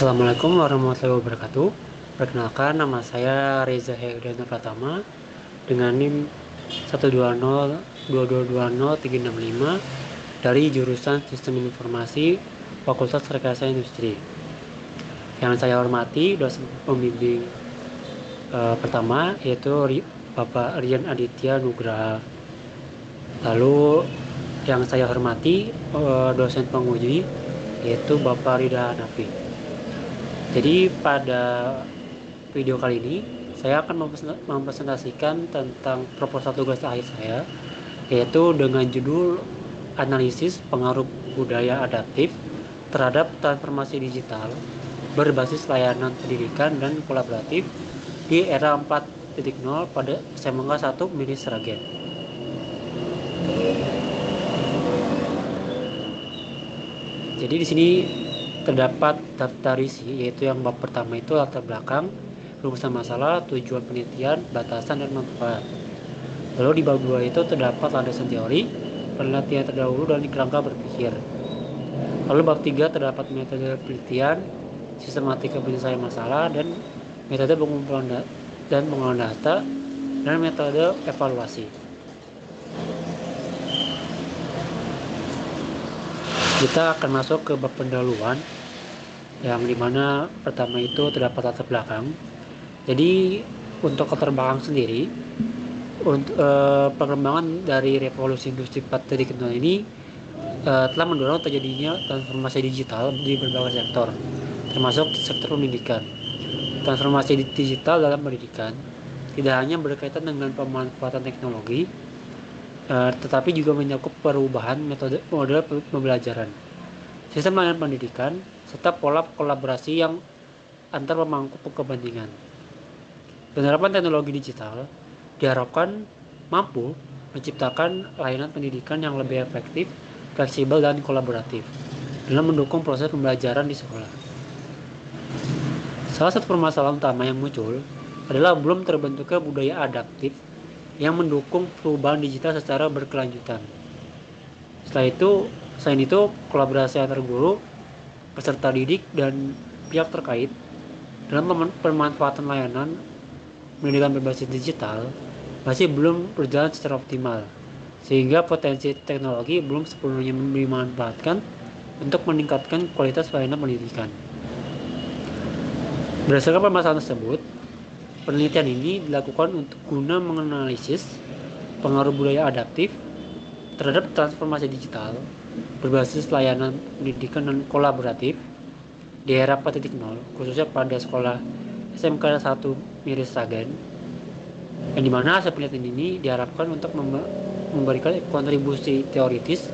Assalamualaikum warahmatullahi wabarakatuh. Perkenalkan, nama saya Reza Hegriano Pratama dengan NIM 12022203665 dari jurusan Sistem Informasi Fakultas Rekayasa Industri. Yang saya hormati dosen pembimbing pertama yaitu Bapak Rian Aditya Nugraha. Lalu yang saya hormati dosen penguji yaitu Bapak Rida Hanafi. Jadi pada video kali ini saya akan mempresentasikan tentang proposal tugas akhir saya, yaitu dengan judul analisis pengaruh budaya adaptif terhadap transformasi digital berbasis layanan pendidikan dan kolaboratif di era 4.0 pada SMK 1 Miri Sragen. Jadi di sini terdapat daftar isi, yaitu yang bab pertama itu latar belakang, rumusan masalah, tujuan penelitian, batasan, dan manfaat. Lalu di bab 2 itu terdapat landasan teori, penelitian terdahulu, dan kerangka berpikir. Lalu bab 3 terdapat metode penelitian, sistematika penyelesaian masalah, dan metode pengumpulan dan pengolahan data, dan metode evaluasi. Kita akan masuk ke bab pendahuluan, yang dimana pertama itu terdapat latar belakang. Jadi untuk latar belakang sendiri, untuk perkembangan dari revolusi industri 4.0 ini telah mendorong terjadinya transformasi digital di berbagai sektor, termasuk sektor pendidikan. Transformasi digital dalam pendidikan tidak hanya berkaitan dengan pemanfaatan teknologi, tetapi juga mencakup perubahan model pembelajaran, sistem layanan pendidikan, serta pola kolaborasi yang antar pemangku kepentingan. Penerapan teknologi digital diharapkan mampu menciptakan layanan pendidikan yang lebih efektif, fleksibel, dan kolaboratif dalam mendukung proses pembelajaran di sekolah. Salah satu permasalahan utama yang muncul adalah belum terbentuknya budaya adaptif yang mendukung perubahan digital secara berkelanjutan. Selain itu, kolaborasi antar guru, peserta didik, dan pihak terkait dalam pemanfaatan layanan pendidikan berbasis digital masih belum berjalan secara optimal, sehingga potensi teknologi belum sepenuhnya dimanfaatkan untuk meningkatkan kualitas layanan pendidikan. Berdasarkan permasalahan tersebut, penelitian ini dilakukan untuk guna menganalisis pengaruh budaya adaptif terhadap transformasi digital berbasis layanan pendidikan dan kolaboratif di era 4.0, khususnya pada sekolah SMK 1 Miri Sragen, yang dimana hasil penelitian ini diharapkan untuk memberikan kontribusi teoritis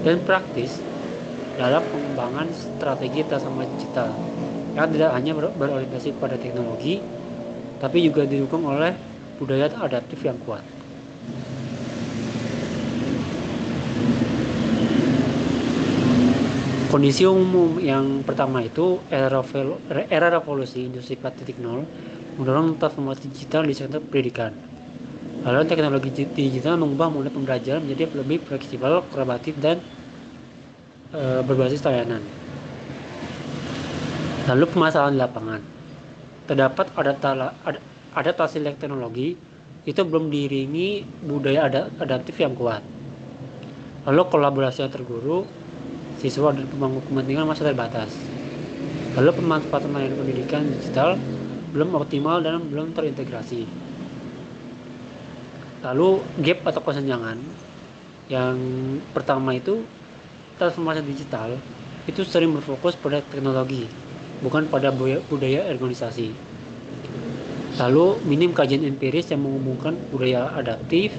dan praktis dalam pengembangan strategi transformasi digital yang tidak hanya berorientasi pada teknologi, tapi juga didukung oleh budaya adaptif yang kuat. Kondisi umum yang pertama itu era revolusi industri 4.0 mendorong transformasi digital di sektor pendidikan. Lalu teknologi digital mengubah model pembelajaran menjadi lebih fleksibel, kolaboratif, dan berbasis layanan. Lalu permasalahan di lapangan. Terdapat adaptasi teknologi itu belum diiringi budaya adaptif yang kuat. Lalu kolaborasi antar guru, siswa, dan pemangku kepentingan masih terbatas. Lalu pemanfaatan layanan pendidikan digital belum optimal dan belum terintegrasi. Lalu gap atau kesenjangan yang pertama itu, transformasi digital itu sering berfokus pada teknologi, bukan pada budaya organisasi. Lalu minim kajian empiris yang menghubungkan budaya adaptif,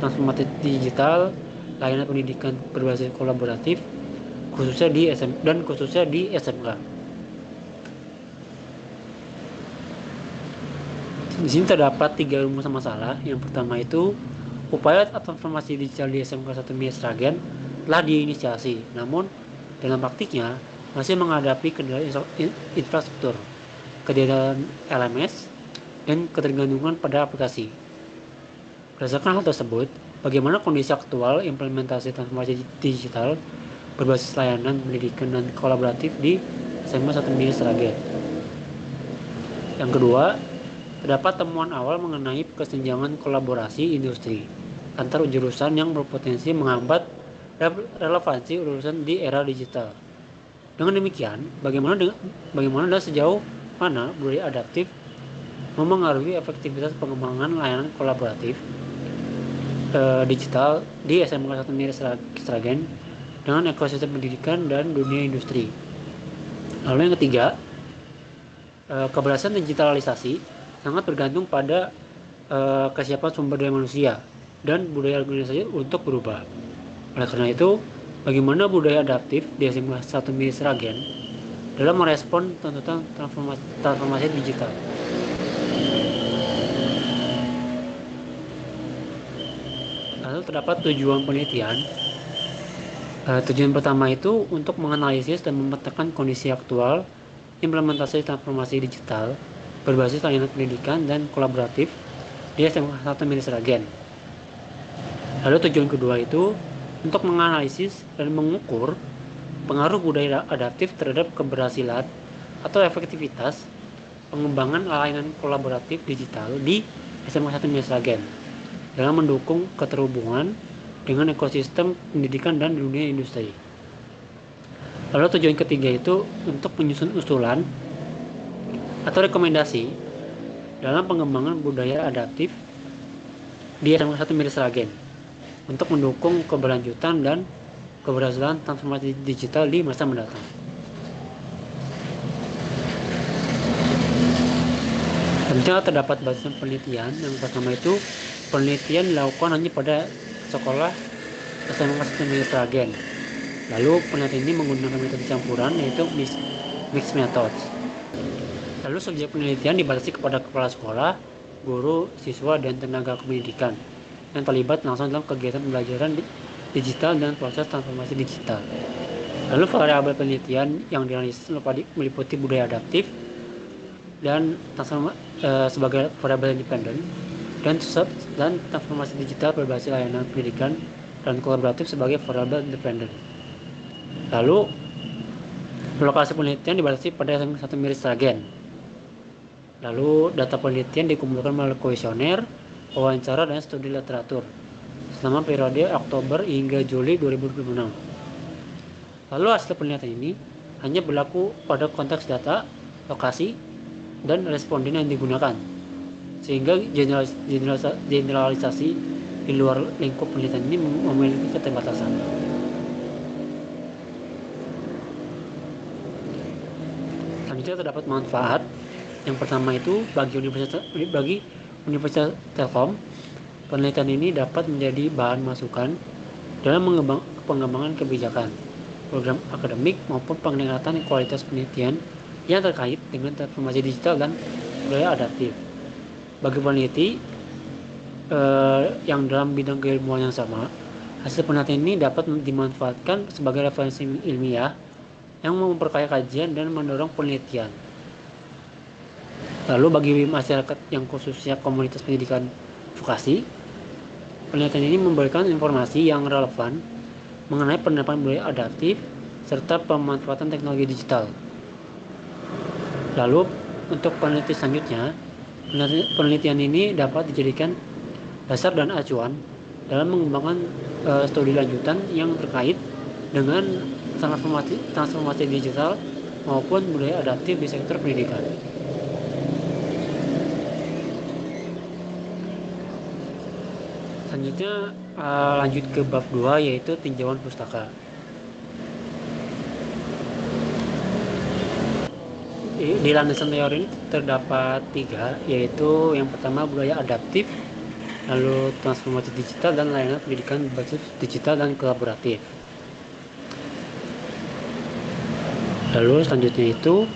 transformasi digital, layanan pendidikan berbasis kolaboratif, khususnya di SMK. Di sini terdapat 3 rumusan masalah. Yang pertama itu, upaya transformasi digital di SMK 1 Miri Sragen telah diinisiasi, namun dalam praktiknya masih menghadapi kendala infrastruktur, ketiadaan LMS, dan ketergantungan pada aplikasi. Berdasarkan hal tersebut, bagaimana kondisi aktual implementasi transformasi digital berbasis layanan pendidikan dan kolaboratif di SMA 1 Mili Sragen. Yang kedua, terdapat temuan awal mengenai kesenjangan kolaborasi industri antar jurusan yang berpotensi menghambat relevansi urusan di era digital. Dengan demikian, bagaimana dan sejauh mana budaya adaptif memengaruhi efektivitas pengembangan layanan kolaboratif digital di SMA 1 Mili Sragen dengan ekosistem pendidikan dan dunia industri. Lalu yang ketiga, keberhasilan digitalisasi sangat bergantung pada kesiapan sumber daya manusia dan budaya organisasi untuk berubah. Oleh karena itu, bagaimana budaya adaptif di SMA 1 Mili Sragen dalam merespon tuntutan transformasi digital. Lalu terdapat tujuan penelitian. Tujuan pertama itu untuk menganalisis dan memetakan kondisi aktual implementasi transformasi digital berbasis layanan pendidikan dan kolaboratif di SMA 1 Mili Sragen. Lalu tujuan kedua itu untuk menganalisis dan mengukur pengaruh budaya adaptif terhadap keberhasilan atau efektivitas pengembangan layanan kolaboratif digital di SMA 1 Mili Sragen dalam mendukung keterhubungan dengan ekosistem pendidikan dan dunia industri. Lalu tujuan ketiga itu untuk menyusun usulan atau rekomendasi dalam pengembangan budaya adaptif di SMA 1 Mili Sragen untuk mendukung keberlanjutan dan keberhasilan transformasi digital di masa mendatang. Tentunya terdapat batasan penelitian. Yang pertama itu penelitian dilakukan hanya pada sekolah SMA 1 Mili Sragen. Lalu penelitian ini menggunakan metode campuran yaitu mixed methods. Lalu subjek penelitian dibatasi kepada kepala sekolah, guru, siswa, dan tenaga pendidikan yang terlibat langsung dalam kegiatan pembelajaran digital dan proses transformasi digital. Lalu variabel penelitian yang dianalisis meliputi budaya adaptif dan sebagai variabel independen dan transformasi digital berbasis layanan pendidikan dan kolaboratif sebagai variabel independen. Lalu lokasi penelitian dibatasi pada SMA 1 Mili Sragen. Lalu data penelitian dikumpulkan melalui kuesioner, wawancara, dan studi literatur selama periode Oktober hingga Juli 2026. Lalu hasil penelitian ini hanya berlaku pada konteks data, lokasi, dan responden yang digunakan, sehingga generalisasi di luar lingkup penelitian ini memiliki keterbatasan. Selanjutnya terdapat manfaat. Yang pertama itu bagi Universitas Telkom, penelitian ini dapat menjadi bahan masukan dalam pengembangan kebijakan, program akademik maupun peningkatan kualitas penelitian yang terkait dengan transformasi digital dan budaya adaptif. Bagi peneliti yang dalam bidang keilmuan yang sama, hasil penelitian ini dapat dimanfaatkan sebagai referensi ilmiah yang memperkaya kajian dan mendorong penelitian. Lalu bagi masyarakat yang khususnya komunitas pendidikan vokasi, penelitian ini memberikan informasi yang relevan mengenai penerapan budaya adaptif serta pemanfaatan teknologi digital. Lalu untuk penelitian selanjutnya, penelitian ini dapat dijadikan dasar dan acuan dalam mengembangkan studi lanjutan yang terkait dengan transformasi digital maupun budaya adaptif di sektor pendidikan. Selanjutnya lanjut ke bab 2 yaitu tinjauan pustaka. Di landasan teori ini terdapat 3, yaitu yang pertama budaya adaptif, lalu transformasi digital, dan layanan pendidikan berbasis digital dan kolaboratif. Lalu selanjutnya itu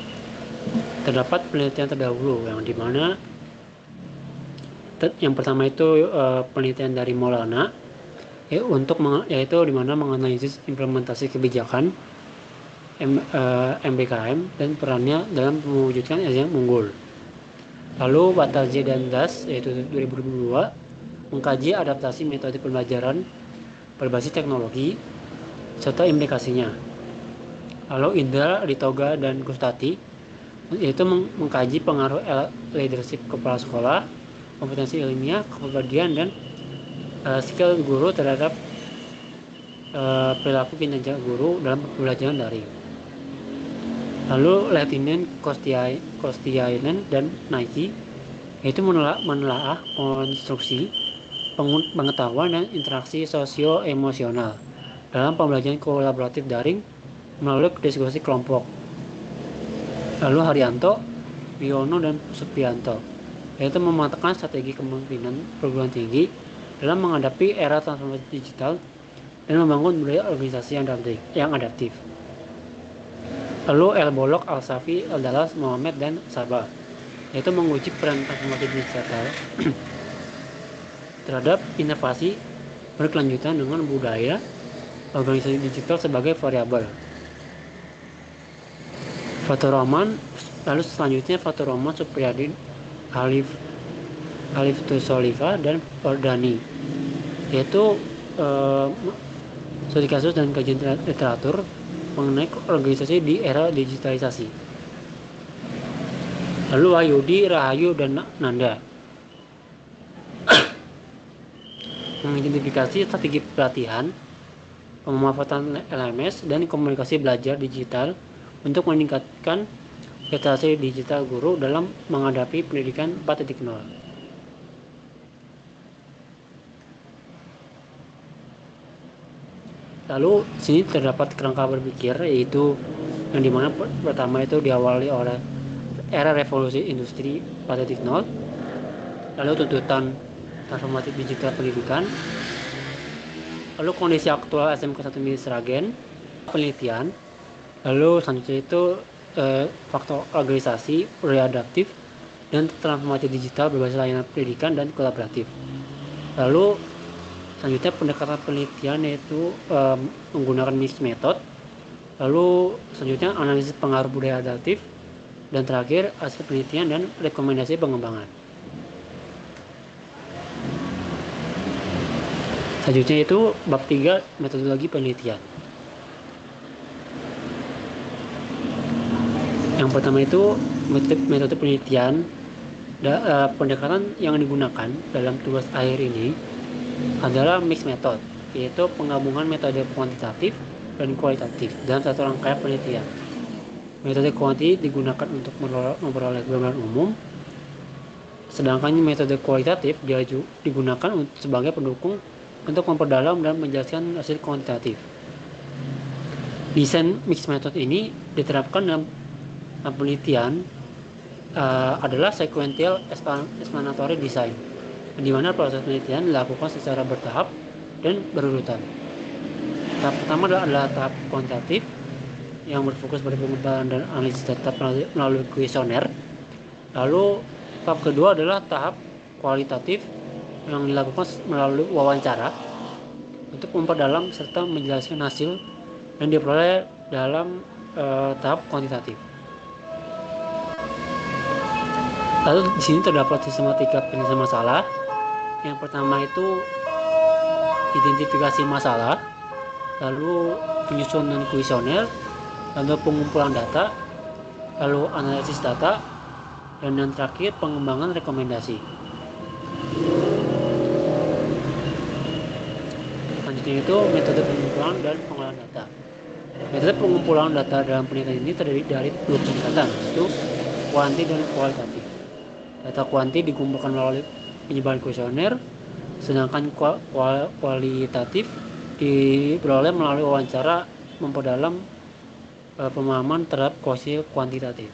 terdapat penelitian terdahulu yang dimana yang pertama itu penelitian dari Maulana yaitu dimana menganalisis implementasi kebijakan MBKM dan perannya dalam mewujudkan SDM unggul. Lalu Batarje dan Das yaitu 2022 mengkaji adaptasi metode pembelajaran berbasis teknologi serta implikasinya. Lalu Indra, Ritoga, dan Gustati yaitu mengkaji pengaruh leadership kepala sekolah, kompetensi ilmiah, kepribadian, dan skill guru terhadap perilaku kinerja guru dalam pembelajaran daring. Lalu Letinen Kostiainen dan Nike yaitu menelaah konstruksi pengetahuan dan interaksi sosio-emosional dalam pembelajaran kolaboratif daring melalui diskusi kelompok. Lalu Haryanto, Wiono, dan Supriyanto yaitu mematangkan strategi kepemimpinan perguruan tinggi dalam menghadapi era transformasi digital dan membangun budaya organisasi yang adaptif. Lalu El Bolok, Al Safi, El Dallas, Muhammad, dan Sabah yaitu menguji peran transformasi digital terhadap inovasi berkelanjutan dengan budaya organisasi digital sebagai variabel. Fatur Rahman, lalu selanjutnya Fatur Rahman, Supriyadi, Alif Tusoliva, dan Ordani yaitu studi kasus dan kajian literatur mengenai organisasi di era digitalisasi. Lalu Wahyudi, Rahayu, dan Nanda mengidentifikasi strategi pelatihan, pemanfaatan LMS, dan komunikasi belajar digital untuk meningkatkan literasi digital guru dalam menghadapi pendidikan 4.0. Lalu sini terdapat kerangka berpikir, yaitu yang dimana pertama itu diawali oleh era revolusi industri 4.0, lalu tuntutan transformasi digital pendidikan, lalu kondisi aktual SMK 1 Mili Sragen, penelitian, lalu selanjutnya itu faktor organisasi, readaptif, dan transformasi digital berbasis layanan pendidikan dan kolaboratif. Lalu selanjutnya pendekatan penelitian yaitu menggunakan mixed method. Lalu selanjutnya analisis pengaruh budaya adaptif, dan terakhir hasil penelitian dan rekomendasi pengembangan. Selanjutnya itu bab 3 metodologi penelitian. Yang pertama itu metode penelitian. Pendekatan yang digunakan dalam tugas akhir ini adalah mixed method, yaitu penggabungan metode kuantitatif dan kualitatif dalam satu rangkaian penelitian. Metode kuantitatif digunakan untuk memperoleh gambaran umum, sedangkan metode kualitatif digunakan sebagai pendukung untuk memperdalam dan menjelaskan hasil kuantitatif. Desain mixed method ini diterapkan dalam penelitian adalah sequential explanatory design, di mana proses penelitian dilakukan secara bertahap dan berurutan. Tahap pertama adalah tahap kuantitatif yang berfokus pada pengumpulan dan analisis data melalui kuesioner. Lalu tahap kedua adalah tahap kualitatif yang dilakukan melalui wawancara untuk memperdalam serta menjelaskan hasil yang diperoleh dalam tahap kuantitatif. Lalu di sini terdapat sistematika penyelesaian masalah. Yang pertama itu identifikasi masalah, lalu penyusunan kuesioner, lalu pengumpulan data, lalu analisis data, dan yang terakhir pengembangan rekomendasi. Selanjutnya itu metode pengumpulan dan pengolahan data. Metode pengumpulan data dalam penelitian ini terdiri dari dua pendekatan, yaitu kuanti dan kualitatif. Data kuanti dikumpulkan melalui penyebaran kuesioner, sedangkan kualitatif diperoleh melalui wawancara memperdalam pemahaman terhadap hasil kuantitatif.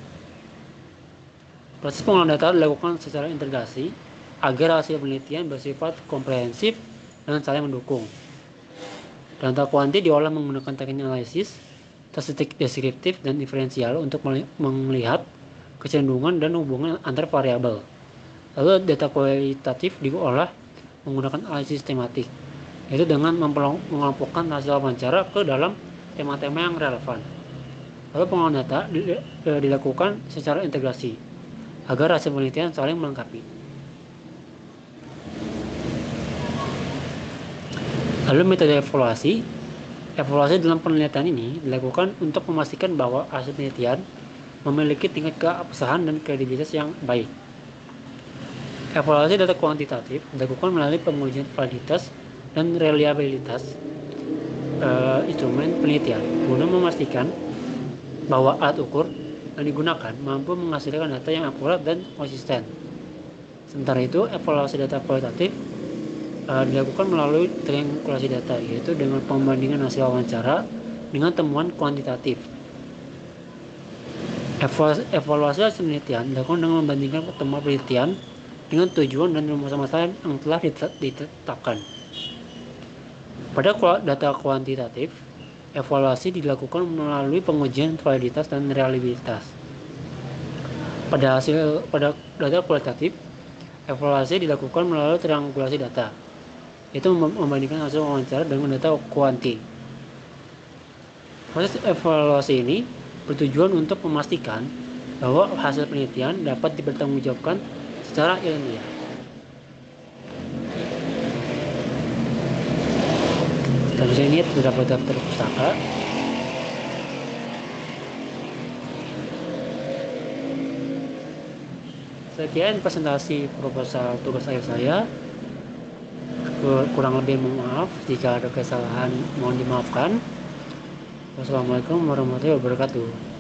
Proses pengolahan data dilakukan secara integrasi agar hasil penelitian bersifat komprehensif dan saling mendukung. Data kuanti diolah menggunakan teknik analisis, statistik deskriptif, dan diferensial untuk melihat kecenderungan dan hubungan antar variabel. Lalu data kualitatif diolah menggunakan analisis tematik, yaitu dengan mengelompokkan hasil wawancara ke dalam tema-tema yang relevan. Lalu pengolahan data dilakukan secara integrasi agar hasil penelitian saling melengkapi. Lalu metode evaluasi. Evaluasi dalam penelitian ini dilakukan untuk memastikan bahwa hasil penelitian memiliki tingkat keabsahan dan kredibilitas yang baik. Evaluasi data kuantitatif dilakukan melalui pengujian validitas dan reliabilitas instrumen penelitian guna memastikan bahwa alat ukur yang digunakan mampu menghasilkan data yang akurat dan konsisten. Sementara itu, evaluasi data kualitatif dilakukan melalui triangulasi data, yaitu dengan pembandingan hasil wawancara dengan temuan kuantitatif. Evaluasi hasil penelitian dilakukan dengan membandingkan temuan penelitian dengan tujuan dan rumusan masalah yang telah ditetapkan. Pada data kuantitatif, evaluasi dilakukan melalui pengujian validitas dan reliabilitas. Pada data kualitatif, evaluasi dilakukan melalui triangulasi data, yaitu membandingkan hasil wawancara dengan data kuanti. Proses evaluasi ini bertujuan untuk memastikan bahwa hasil penelitian dapat dipertanggungjawabkan secara ilmiah. Dan ini beberapa daftar pustaka. Sekian presentasi proposal tugas akhir saya. Kurang lebih mohon maaf jika ada kesalahan, mohon dimaafkan. Wassalamualaikum warahmatullahi wabarakatuh.